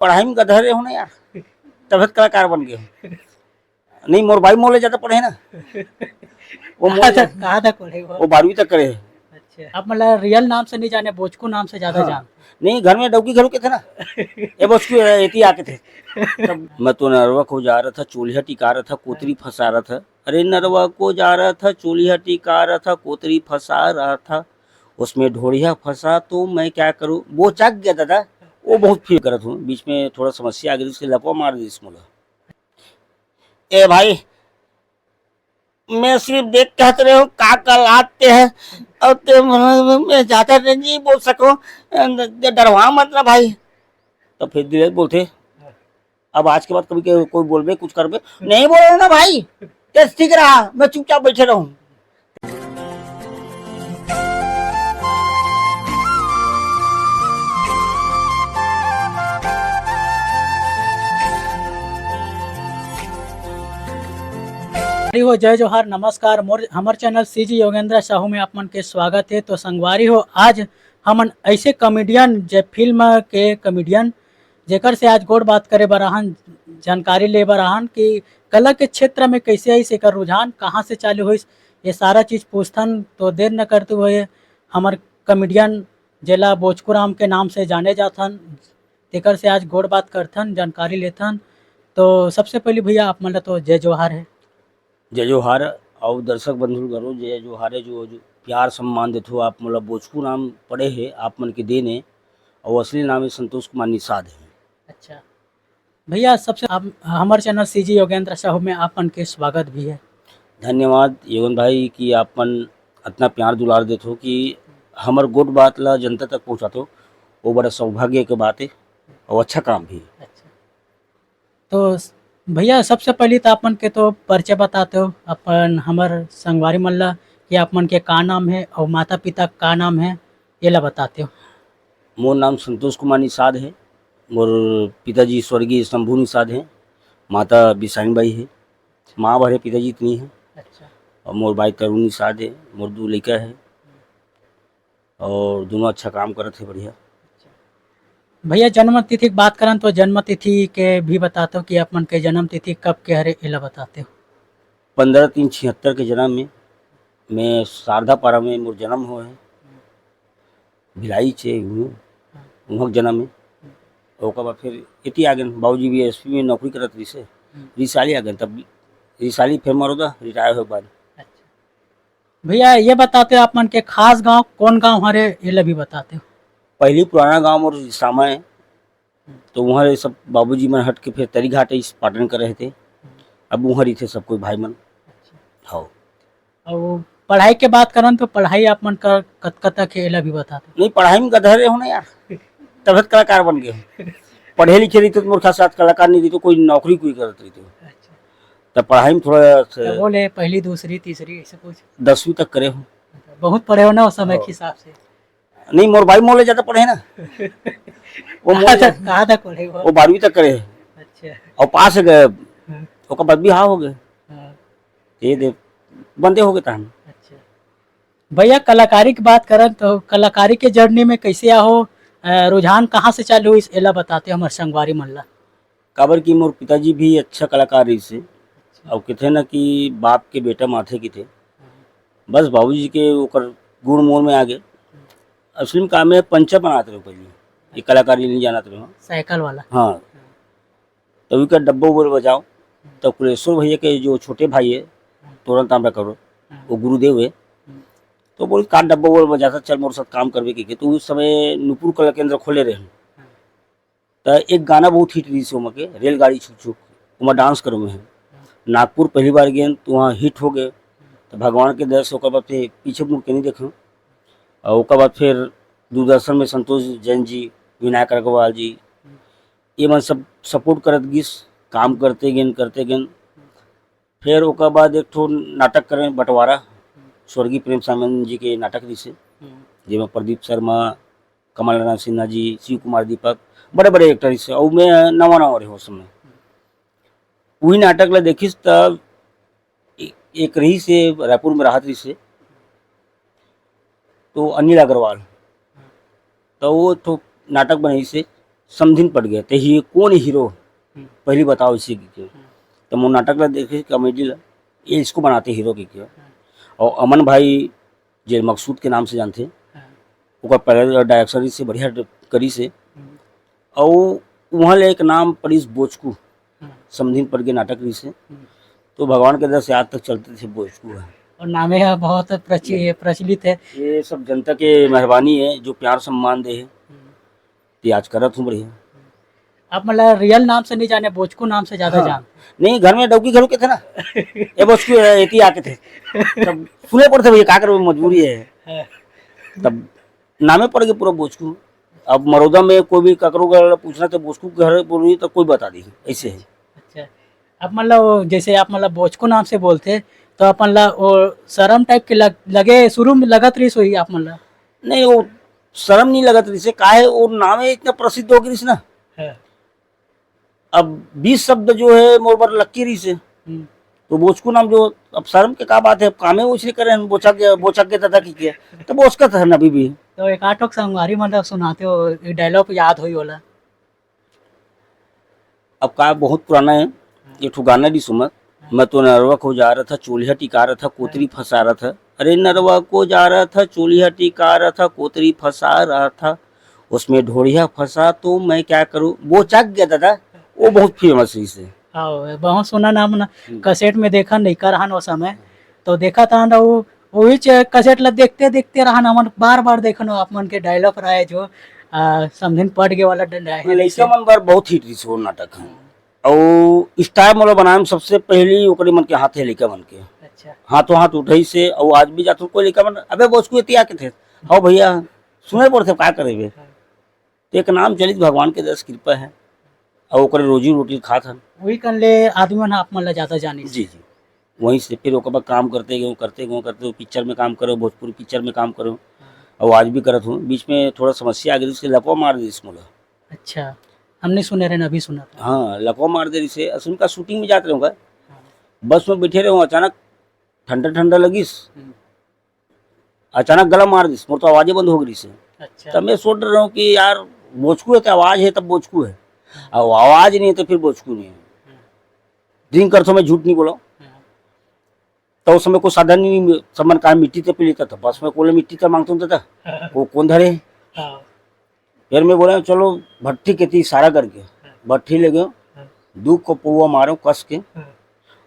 पढ़ाई में गधे रहे हो ना यार, तबियत कलाकार बन गए हो। नहीं मोर भाई मोले ज्यादा पढ़े ना, वो कहाँ तक पढ़े वो 12वीं तक करे है। अच्छा, आप मतलब रियल नाम से नहीं जाने, भोजकू नाम से ज्यादा हाँ। जान। नहीं घर में डौकी घरों के थे ना, ये बस क्यों एती आके थे तब। मैं तो नरवा को जा रहा था, चूल्हा टिका रहा था, कोतरी फंसा रहा था। अरे नरवा को जा रहा था, चूल्हा टिका रहा था, कोतरी फंसा रहा था, उसमें ढोड़िया फंसा तो मैं क्या करूं। वो चक गया दादा, वो बहुत फील करत हूँ। बीच में थोड़ा समस्या आ गई, उससे लपवा मार दी इस मोला। ए भाई, मैं सिर्फ देख कहते रहे हो का कल आते हैं और ते मैं ज्यादा नहीं बोल सको, डरवा मतलब भाई। तो फिर धीरे बोलते, अब आज के बाद कभी कोई बोलबे कुछ करबे नहीं बोले ना भाई, तो ठीक रहा, मैं चुपचाप बैठे रहूं। संगवारी हो जय जोहार नमस्कार, मोर हमार चैनल सीजी योगेंद्र साहू में आप मन के स्वागत है। तो संगवारी हो, आज हमन ऐसे कॉमेडियन जे फिल्म के कॉमेडियन जेकर से आज गोड़ बात करे बराहन, जानकारी ले बराहन कि कला के क्षेत्र में कैसे आई, एकर रुझान कहाँ से चालू हुई, ये सारा चीज़ पूछथन। तो देर न करते हुए हमार कॉमेडियन जेला भोजकू राम के नाम से जाने जाथन, तेकर से आज गोड़ बात करथन, जानकारी लेथन। तो सबसे पहले भैया आप मन ला तो जय जोहार है। जय जोहार। और दर्शक बंधु करो जय जोहार है, जो प्यार सम्मान देते हो आप, मतलब भोजपुर नाम पड़े है आप मन के देने, और असली नाम है संतोष कुमार निषाद है। अच्छा भैया, सबसे आप हमारे चैनल सीजी योगेंद्र साहू में आपन के स्वागत भी है। धन्यवाद योगन भाई कि आपन इतना प्यार दुलार देते हो कि हमर गोट बात ला जनता तक पहुँचाते हो, वो बड़ा सौभाग्य के बात है और अच्छा काम भी है। अच्छा, तो भैया सबसे पहले तो आपन के तो परिचय बताते हो अपन हमार संगवारी मन ला कि आप मन के का नाम है और माता पिता का नाम है, ये ला बताते हो। मोर नाम संतोष कुमार निषाद है। मोर पिताजी स्वर्गीय शंभू निषाद हैं, माता बिसाईबाई है। माँ भरे पिताजी इतनी है, अच्छा और मोर भाई तरुण निषाद है। मोर 2 लड़का है और दोनों अच्छा काम करते हैं, बढ़िया। भैया, जन्म तिथि की बात करन तो जन्म तिथि के भी बताते हो कि आप मन के जन्म तिथि कब के हरे, ये ला बताते हो। 15/3/76 के जन्म में मैं शारदापारा में मोर जन्म हुआ है। भिलाई छे वहाँ जन्म है। ओकर बाद फिर इति आ गए, बाबूजी भी एसपी में नौकरी करत रही से, रिसाली आ गए, तब रिसाली फिर मरोदा रिटायर होने के बाद। अच्छा भैया, ये बताते हो आप मन के खास गांव कौन गांव हरे, ये ला भी बताते हो। पहली पुराना गांव मोर सामा है, तो वहाँ ये सब बाबूजी मन हट के फिर तरी घाट इस पाटन कर रहे थे। अब वहाँ ही थे सब कोई भाई मन। हाँ। और पढ़ाई के बात करन तो पढ़ाई आप मन का कतका तक है, ये ला भी बताते नहीं पढ़ाई में गधे रहे हो ना यार, तबियत कलाकार बन गए हो। पढ़े लिखे रही तो मोर खास साथ कलाकार नहीं रही तो कोई नौकरी कोई करत रही तो। हो। अच्छा, तब पढ़ाई में थोड़ा तो बोले पहली दूसरी तीसरी ऐसे कुछ 10वीं तक करे हो। बहुत पढ़े हो ना उस समय के हिसाब से। नहीं मोर भाई मोले ज्यादा पढ़े ना, वो कहाँ तक पढ़े हो। वो 12वीं तक करे है अच्छा और पास हो गए। हाँ, ओकर बाद बिहाव हो गए, हाँ, ये दे बंदे हो गए तहन। अच्छा भैया, कलाकारी की बात करन तो कलाकारी के जर्नी में कैसे आहो, रुझान कहाँ से चालू हुई, एला बताते हो हमारे संगवारी मन ला। काबर की मोर पिताजी भी अच्छा कलाकार रही से, और कहते ना कि बाप के बेटा माथे की थे। बस बाबूजी के ओकर गुण मोर में आ गए। असली में काम है पंचा बनाते रहो पहले, ये कलाकारी नहीं जाना रहो। साइकिल वाला। हाँ, तभी का डब्बो बोल बजाओ। तो कुलेश्वर भैया के जो छोटे भाई है तुरंत तांबा करो, वो गुरुदेव है, तो बोल का डब्बो बोल बजाता चल मोर साथ काम करवे के। तो उस समय नुपुर कला केंद्र खोले रहे। तो एक गाना बहुत हिट रही से के, रेलगाड़ी छुक छुक, वहाँ डांस करो में। नागपुर पहली बार गए तो वहाँ हिट हो गए। तो भगवान के दर से ओकर बाद फिर पीछे मुड़ के नहीं देखो। और ओकर बाद फिर दूरदर्शन में संतोष जैन जी, विनायक अग्रवाल जी, ये मन सब सपोर्ट करत गिस, काम करते गेन। फिर ओकर बाद एक ठो नाटक करें बंटवारा, स्वर्गीय प्रेम सामंत जी के नाटक जिसे, जिसमें प्रदीप शर्मा, कमल नारायण सिन्हा जी, शिव कुमार दीपक, बड़े बड़े एक्टर से, और मैं नवा रहे हो समय। वही नाटक ला देखिस तब एक रही से रायपुर में राहत रही से, तो अनिल अग्रवाल, तो वो तो नाटक बनाई से समझिन पड़ गया तो ये कौन हीरो पहले बताओ इसी की क्यों। तो वो नाटक ला देखे कॉमेडी ला ये इसको बनाते हीरो की क्यों। और अमन भाई जे मकसूद के नाम से जानते ओकर पहले डायरेक्शन से बढ़िया करी से और वहाँ ले एक नाम पड़ीस बोचकू समझिन पड़ गए नाटक रही से। तो भगवान के दर से आज तक चलते थे बोचकू है और नामे है बहुत प्रचलित है। ये सब जनता के मेहरबानी है जो प्यार सम्मान दे है ये आज करत हूँ बढ़िया। आप मतलब रियल नाम से नहीं जाने, बोचकू नाम से ज्यादा जान। नहीं घर में डौकी घरों के थे ना ये बोचकू एक आके थे तब सुने पड़ते भैया क्या करो मजबूरी है तब नामे पड़ गए पूरा बोचकू। अब मरोदा में कोई भी ककरो का पूछना तो बोचकू के घर बोली तो कोई बता दी ऐसे है। अच्छा, आप मतलब जैसे आप मतलब बोचकू नाम से बोलते तो आप मतलब वो शर्म टाइप के लगे शुरू में लगत रही सोई आप मतलब। नहीं वो शर्म नहीं लगत रही से काहे वो नाम इतना प्रसिद्ध हो गई ना। अब 20 शब्द जो है मोर पर लक्की रही से तो बोचकू नाम जो अब शर्म के का बात है अब कामे वो इसलिए करे बोचक के तथा की किया तो बोचका था ना अभी भी। तो एक आठोक संगवारी मतलब सुनाते हो, एक डायलॉग याद हुई होला। अब का बहुत पुराना है ये ठो गाना दी सुमत। मैं तो नरवा को जा रहा था चोलिया टिका रहा था कोतरी फंसा रहा था। अरे नरवा को जा रहा था चोलिया टिका रहा था कोतरी फंसा रहा था उसमें ढोड़िया फंसा तो मैं क्या करूं वो चक गया दादा। वो बहुत फेमस है इसे। हाँ बहुत सुना नाम ना, कैसेट में देखा नहीं कर रहा वो समय तो देखा था ना वो कैसेट ला देखते देखते रहा ना मन बार बार देखनो आप मन के डायलॉग रहा है जो समझिन पड़ गए वाला लइका मन बार बहुत हिट रही वो नाटक है और स्टार मोला बनाए सबसे पहली ओकरे मन के हाथ है लइका मन के। अच्छा, हाथों हाथ उठई से और आज भी जाते कोई लइका मन अबे बोचकू इति आके थे हाँ भैया सुने पड़ते क्या करे बे। तो एक नाम चलित भगवान के दस कृपा है और ओकरे रोजी रोटी खात हन वही कर ले आदमी मन आप मन ला ज्यादा जानी। जी जी वहीं से फिर ओकर बाद काम करते गए पिक्चर में काम करो भोजपुरी पिक्चर में काम करो और आज भी करत हूँ। बीच में थोड़ा समस्या आ गई इसलिए लकवा मार दी इस मोला। अच्छा, हमने सुने रहे अभी सुना था। हाँ लकवा मार दे से असुन का शूटिंग में जाते रहूँगा बस में बैठे रहूँ अचानक ठंडा ठंडा लगिस अचानक गला मार दिस मोर तो आवाज़ें बंद हो गई से। अच्छा, तब मैं सोच रहा हूँ कि यार बोचकू है तो आवाज़ है तब बोचकू है और आवाज़ नहीं है तो फिर बोचकू नहीं है। ड्रिंक करता मैं झूठ नहीं बोला तो उस समय कोई साधन नहीं सब मन कहा मिट्टी तो पी लेता था बस में कोले मिट्टी तो मांगता था वो कौन धरे। फिर मैं बोला चलो भट्टी के थी सारा करके भट्टी ले गयो दूध को पौवा मारो कस के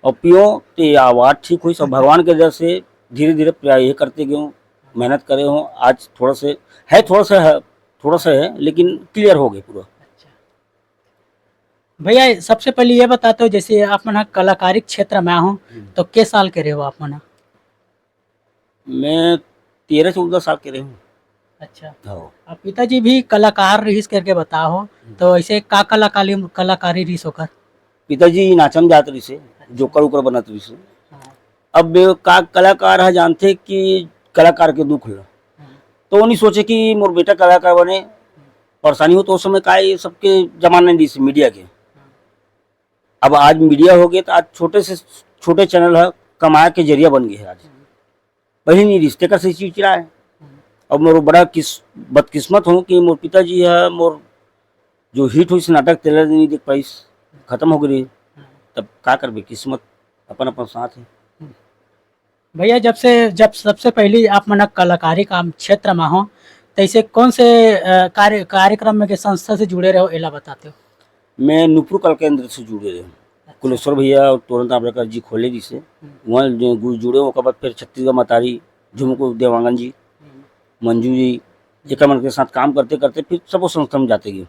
और पियो तो ये आवाज़ ठीक हुई। सब भगवान के दर से धीरे धीरे ये करते गए मेहनत करे हो आज थोड़ा सा है लेकिन क्लियर हो गए पूरा। भैया सबसे पहले ये बताते हो जैसे आप मना कलाकारी क्षेत्र में हूँ तो किस साल के रहे हो आप मना। मैं 13-14 साल के रहे हूँ। अच्छा, हाँ अब पिताजी भी कलाकार रहीस करके बताओ तो ऐसे का कलाकारी रहीस होकर। पिताजी नाचम जात रही से जोकर उकर बनत रही से। अब का कलाकार है जानते कि कलाकार के दुख ला तो वो नहीं सोचे कि मोर बेटा कलाकार बने परेशानी हो तो उस समय का ये सबके जमाने दी मीडिया के। अब आज मीडिया हो गए तो आज छोटे से छोटे चैनल है कमाया के जरिया बन गए है आज पहले नहीं रिश्ते का सही चिड़ा है। अब मोर बड़ा बदकिस्मत हूँ कि मोर पिताजी है मोर जो हिट हुई नाटक तेलर नहीं देख पाई खत्म हो गई तब क्या कर किस्मत अपन अपन साथ है। भैया जब सबसे पहले आप मना कलाकारी काम क्षेत्र में हो तो ऐसे कौन से कार्यक्रम में के संस्था से जुड़े रहो एला बताते हो। मैं नुपुर कला केंद्र से जुड़े रहे कुलेश्वर भैया और तुरंत आम्रकर जी खोले जिसे वहाँ जुड़े उसके बाद फिर छत्तीसगढ़ मतारी झुमको देवांगन जी मंजू जी एक मन के साथ काम करते करते फिर सब वो संस्था में जाते गए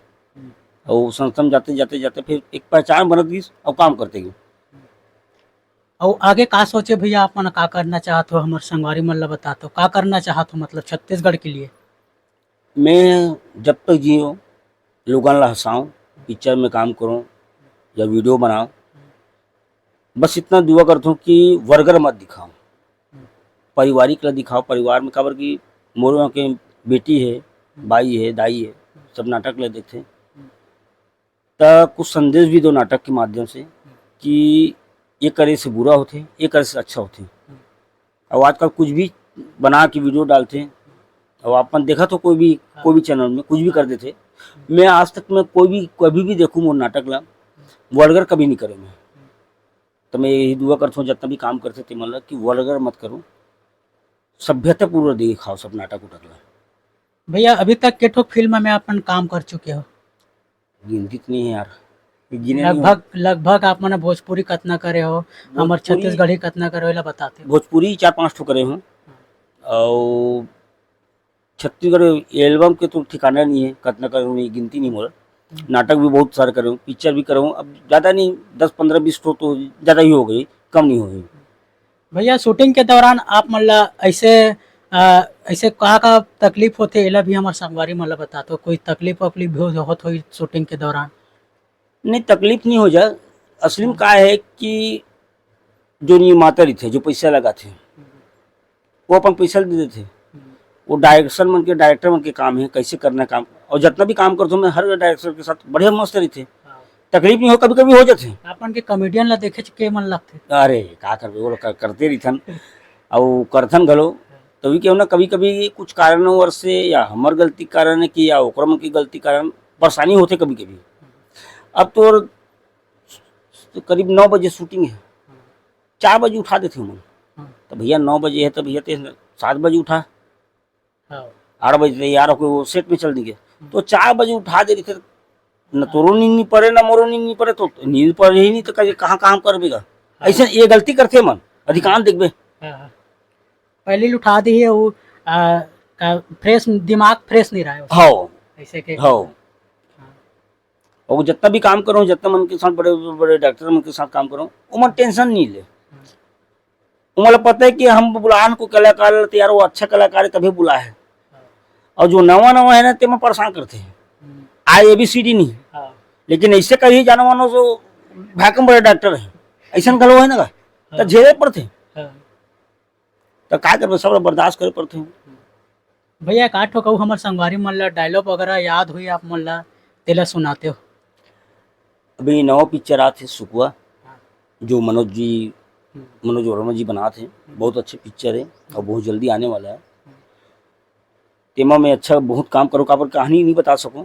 और संस्था में जाते जाते जाते फिर एक पहचान बनत गई और काम करते गए। और आगे का सोचे भैया आप मन का करना चाहते हो हमारे संगवारी मन ला बताते हो का करना चाहते हो मतलब छत्तीसगढ़ के लिए। मैं जब तक जियो लोगों ला हंसाऊँ पिक्चर में काम करूँ या वीडियो बनाऊँ बस इतना दुआ करता हूँ कि वर्गर मत दिखाऊँ पारिवारिक ला दिखाओ परिवार में खबर की मोर वहाँ के बेटी है भाई है दाई है सब नाटक ले देखते तो कुछ संदेश भी दो नाटक के माध्यम से कि ये करे से बुरा होते ये करे से अच्छा होते। और आजकल कुछ भी बना के वीडियो डालते हैं और अपन देखा तो कोई भी चैनल में कुछ भी कर देते मैं आज तक मैं कभी भी देखूँ मोर नाटक ला वल्गर कभी नहीं करे मैं। तो मैं यही दुआ करता हूँ जितना भी काम करते थे मतलब कि वल्गर मत करो, सभ्यता पूर्वक दिखाओ सब नाटक उटक ला। भैया अभी तक के ठो फिल्म में अपन काम कर चुके हो? गिनती तो नहीं है यार, ये गिने नहीं हो। लगभग आप मने भोजपुरी कतना करे हो, हमर भोजपुरी- छत्तीसगढ़ी कतना करे हो एला बताते हो। भोजपुरी 4-5 ठो करे हूँ और छत्तीसगढ़ एल्बम के तो ठिकाना नहीं है, कतना करे हूँ गिनती नहीं मोर। नाटक भी बहुत सारे करे हूँ, पिक्चर भी करे हूँ, अब ज़्यादा नहीं 10-15-20 ठो तो ज़्यादा ही हो गई, कम नहीं हो गई। भैया शूटिंग के दौरान आप मन ला ऐसे का तकलीफ होते एला भी हमार संगवारी मन ला बताते हो। कोई तकलीफ वकलीफ भी होत होई शूटिंग के दौरान? नहीं तकलीफ नहीं हो जाए, असली में क्या है कि जो निर्माता रही थे, जो पैसा लगा थे वो अपन पैसा दे देते। वो डायरेक्शन मन के डायरेक्टर मन के काम है कैसे करना है काम, और जितना भी काम करता हूँ मैं हर डायरेक्टर के साथ बढ़िया मस्त रही थे, तकलीफ नहीं हो, कभी कभी हो जाते। अपन के कॉमेडियन ला देखे के मन लगते? अरे का करबे वो लोग करते रहीथन और करथन घलो, तभी क्यों ना कभी कभी कुछ कारणवश से या हमार गलती कारण है कि या ओकरा मन की गलती कारण परेशानी होते कभी कभी। अब तो करीब 9 बजे शूटिंग है, 4 बजे उठा देते मन, तो भैया 9 बजे है तो भैया 7 बजे उठा, 8 बजे तैयार होकर वो सेट में चल देंगे, तो 4 बजे उठा दे रही थे। न तोरो नींद नहीं पड़े, न मोरो नींद नहीं पड़े, तो नींद पड़े ही नहीं तो कहाँ काम करबेगा। ऐसे ये गलती करते मन अधिकांश देखबे। पहले ही उठा दी है वो फ्रेश दिमाग फ्रेश नहीं रहा है उसका। हाँ ऐसे के हाँ, और जितना भी काम करो, जितना मन के साथ बड़े बड़े डॉक्टर मन के साथ काम करो, वो मन टेंशन नहीं ले। वो मतलब पता है कि हम बुलान को कलाकार तैयार, वो अच्छा कलाकार है तभी बुला है, और जो नवा नवा है ना ते में परेशान करते हैं। ABCD नहीं, लेकिन ऐसे कहीं जाना मानो जो भाकम बड़े डॉक्टर है ऐसा गलो है ना तो झेले पड़ते, तो क्या कर सब बर्दाश्त करे पड़ते हैं। भैया का ठो कहूँ हमार संगवारी मन ला डायलॉग वगैरह याद हुई आप मन ला तेला सुनाते हो? अभी नवा पिक्चर आते सुकुआ, जो मनोज वर्मा जी बना थे, बहुत अच्छे पिक्चर है और बहुत जल्दी आने वाला है। तेमा में अच्छा बहुत काम करो, काबर कहानी नहीं बता सकूं,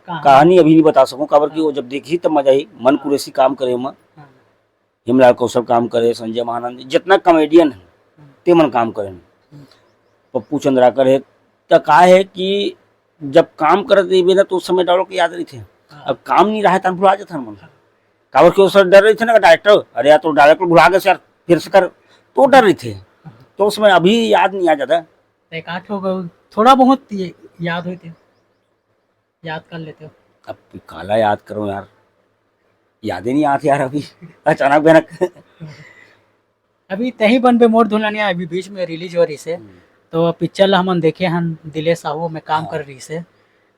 कहानी अभी नहीं बता सकूं, काबर की वो जब देखी तब मजा आई। मन कुरैशी काम करे में, हिमलाल कौशल काम करे, संजय महानंद, जितना कॉमेडियन है ते मन काम करे, पप्पू चंद्राकर है। तो का है कि जब काम कर देवे ना तो उस समय डायलॉग याद रही थे, अब काम नहीं रहा था भुला जाता मन, काबर के सर डर रही थे ना डायरेक्टर, अरे यार तो डायरेक्टर भुला गए यार फिर से कर, तो डर रही थे, तो उसमें अभी याद नहीं आ जाता। थोड़ा बहुत याद हुई थी, याद कर लेते हो? अब काला याद करो यार, याद ही नहीं आती यार अभी अचानक भयानक। अभी तही बन पे मोर दुल्हनिया अभी बीच में रिलीज हो रही से, तो पिक्चर ला हमन देखे हन, दिलेश साहू में काम कर रही से,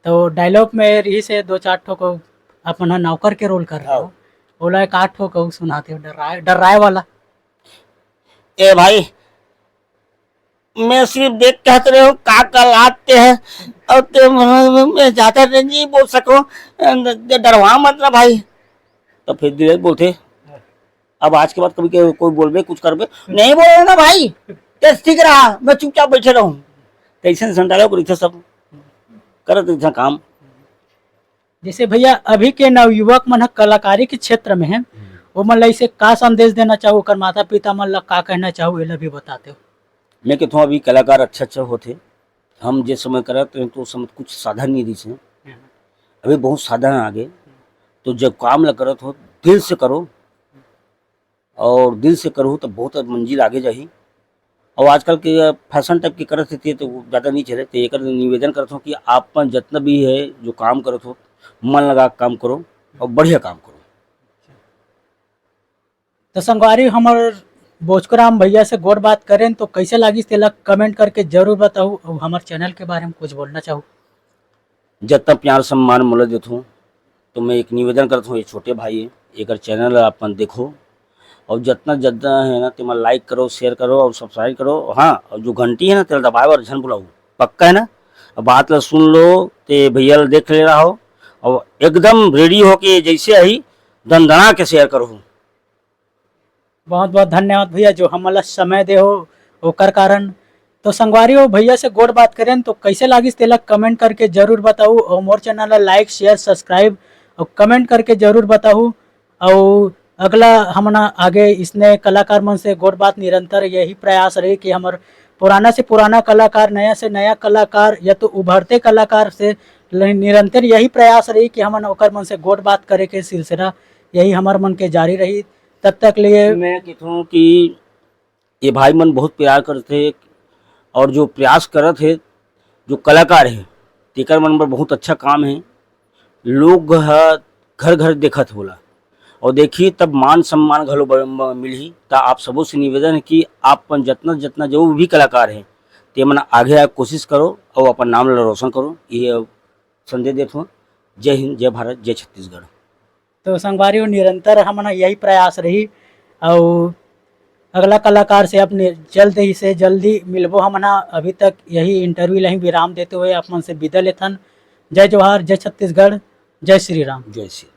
तो डायलॉग में रही से 2-4 ठो को अपन नौकर के रोल कर रहे हो, बोला एक 8 ठो को सुनाते हो डराए वाला। ए भाई मैं सिर्फ देख कहते रहे हो का लाते हैं और ते मैं ज्यादा नहीं बोल सको, डरवा मत ना भाई। तो फिर दिलेश बोलते अब आज के बाद कभी कोई बोलबे कुछ करबे नहीं बोलो ना भाई, ठीक रहा मैं चुपचाप बैठे रहूं। तो ऐसे संडालो को सब करत रही काम। जैसे भैया अभी के नवयुवक मन कलाकारी के क्षेत्र में है, वो मन ला इसे का संदेश देना चाहो, कर माता पिता मन ला का कहना चाहो, ये भी बताते हो? मैं कहता हूँ अभी कलाकार अच्छा होते, हम जिस समय करते हैं तो उस समय कुछ साधन नहीं दी से, अभी बहुत साधन आ गए, तो जब काम ल करत हो दिल से करो, और दिल से करो तो बहुत मंजिल आगे जाही। और आजकल के फैशन टाइप की करत थी तो ज़्यादा नहीं चले, तो एक निवेदन करता हूँ कि आप जितना भी है जो काम करत हो मन लगा काम करो और बढ़िया काम करो। तो संगवारी हमार भोजपुराम भैया से गोर बात करें तो कैसे लगी तेला कमेंट करके जरूर बताओ, और हमारे चैनल के बारे में कुछ बोलना चाहूँ? जितना प्यार सम्मान मोल देता हूँ, तो मैं एक निवेदन करता हूँ, ये छोटे भाई है, एक चैनल अपन देखो और जितना है ना तेमा लाइक करो, शेयर करो और सब्सक्राइब करो। हाँ, और जो घंटी है ना तेल दबाए और झन बुलाओ, पक्का है ना? अब बात ला सुन लो, ते भैया देख ले रहा हो और एकदम रेडी हो के जैसे आई दंदना के शेयर करो। बहुत बहुत धन्यवाद भैया जो हमारा समय दे हो ओकर कारण। तो संगवारी हो भैया से गोड़ बात करें तो कैसे लागिस तेला कमेंट करके जरूर बताऊ और मोर चैनल ला लाइक शेयर सब्सक्राइब और कमेंट करके जरूर बताऊ। और अगला हमना आगे इसने कलाकार मन से गोड़ बात निरंतर यही प्रयास रही कि हमार पुराना से पुराना कलाकार नया से नया कलाकार या तो उभरते कलाकार से निरंतर यही प्रयास रही कि हमन ओकर मन से गोड़ बात करे के सिलसिला यही हमार मन के जारी रही। तब तक लिए मैं कहता हूँ कि ये भाई मन बहुत प्यार करते और जो प्रयास करत है जो कलाकार है तेकर मन पर बहुत अच्छा काम है। लोग घर घर देखत होला और देखिए तब मान सम्मान घलो मिलही। तो आप सबों से निवेदन है कि आप जितना जितना जो भी कलाकार है ते मन आगे आए कोशिश करो और अपन नाम ला रोशन करो। ये संदेश देता हूँ। जय हिंद, जय भारत, जय छत्तीसगढ़। तो संगवारी हो निरंतर हमना यही प्रयास रही और अगला कलाकार से अपने जल्द ही से जल्दी मिलबो। हमना अभी तक यही इंटरव्यू लही विराम देते हुए आप मन से विदा लेथन। जय जवाहर, जय छत्तीसगढ़, जय श्री राम। जय श्री